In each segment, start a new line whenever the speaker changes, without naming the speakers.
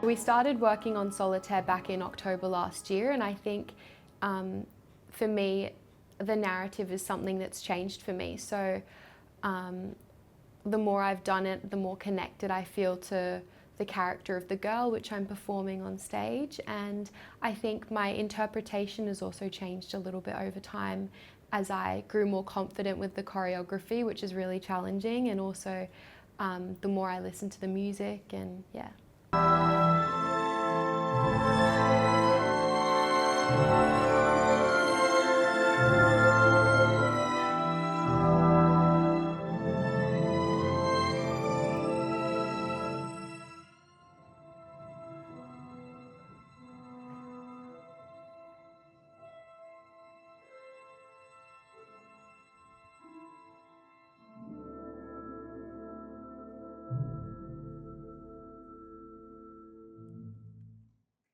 We started working on Solitaire back in October last year, and I think for me the narrative is something that's changed for me. So the more I've done it, the more connected I feel to the character of the girl which I'm performing on stage, and I think my interpretation has also changed a little bit over time as I grew more confident with the choreography, which is really challenging, and also the more I listen to the music, and yeah.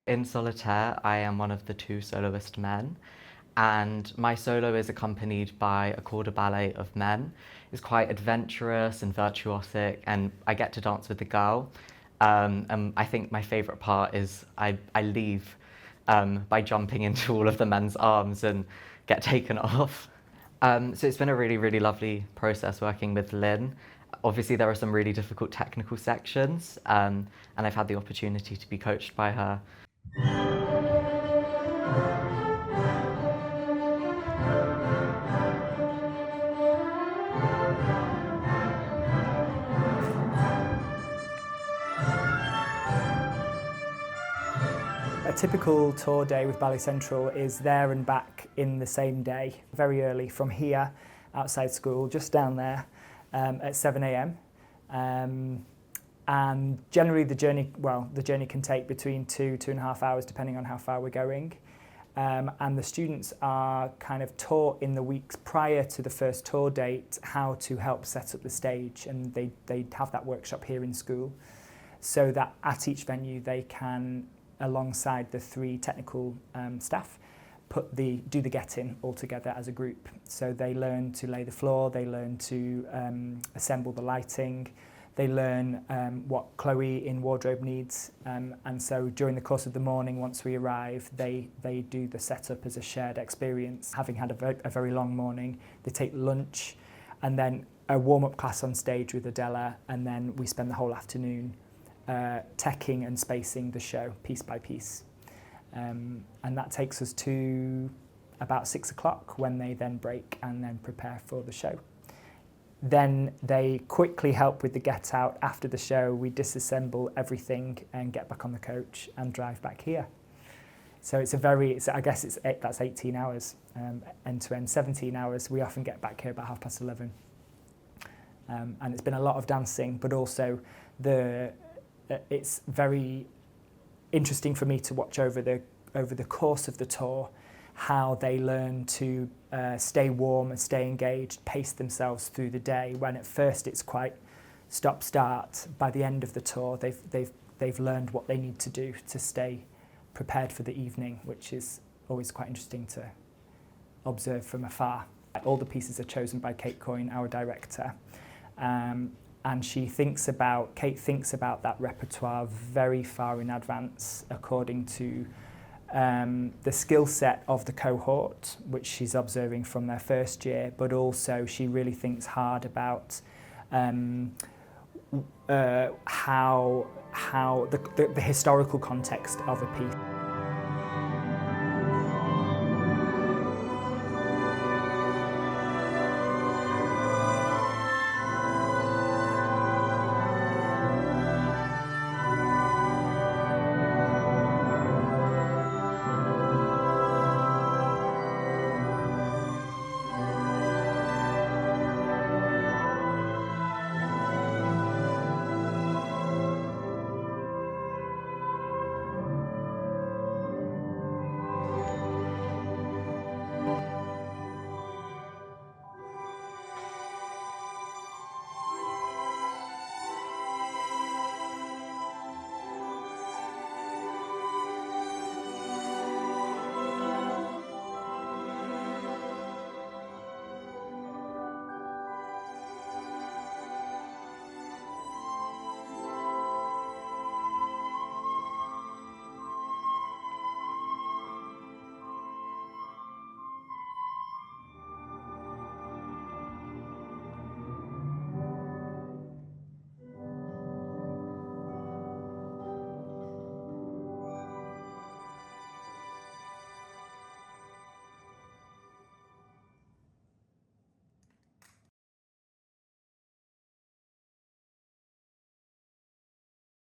In Solitaire, I am one of the two soloist men, and my solo is accompanied by a corps de ballet of men. It's quite adventurous and virtuosic, and I get to dance with the girl. And I think my favourite part is I leave by jumping into all of the men's arms and get taken off. So it's been a really, really lovely process working with Lynn. Obviously there are some really difficult technical sections, and I've had the opportunity to be coached by her.
A typical tour day with Ballet Central is there and back in the same day, very early from here, outside school, just down there at 7 a.m. And generally the journey can take between 2.5 hours, depending on how far we're going. And the students are kind of taught in the weeks prior to the first tour date how to help set up the stage, and they have that workshop here in school, so that at each venue they can, alongside the 3 technical staff, do the get-in all together as a group. So they learn to lay the floor, they learn to assemble the lighting, they learn what Chloe in wardrobe needs, and so during the course of the morning, once we arrive, they do the setup as a shared experience. Having had a very long morning, they take lunch, and then a warm-up class on stage with Adela, and then we spend the whole afternoon teching and spacing the show piece by piece. And that takes us to about 6 o'clock, when they then break and then prepare for the show. Then they quickly help with the get out after the show. We disassemble everything and get back on the coach and drive back here. So that's 18 hours end to end, 17 hours. We often get back here about 11:30. And it's been a lot of dancing, but also it's very interesting for me to watch over the course of the tour how they learn to stay warm and stay engaged, pace themselves through the day, when at first it's quite stop-start. By the end of the tour, they've learned what they need to do to stay prepared for the evening, which is always quite interesting to observe from afar. All the pieces are chosen by Coyne, our director, and Kate thinks about that repertoire very far in advance, according to the skill set of the cohort, which she's observing from their first year, but also she really thinks hard about how the historical context of a piece.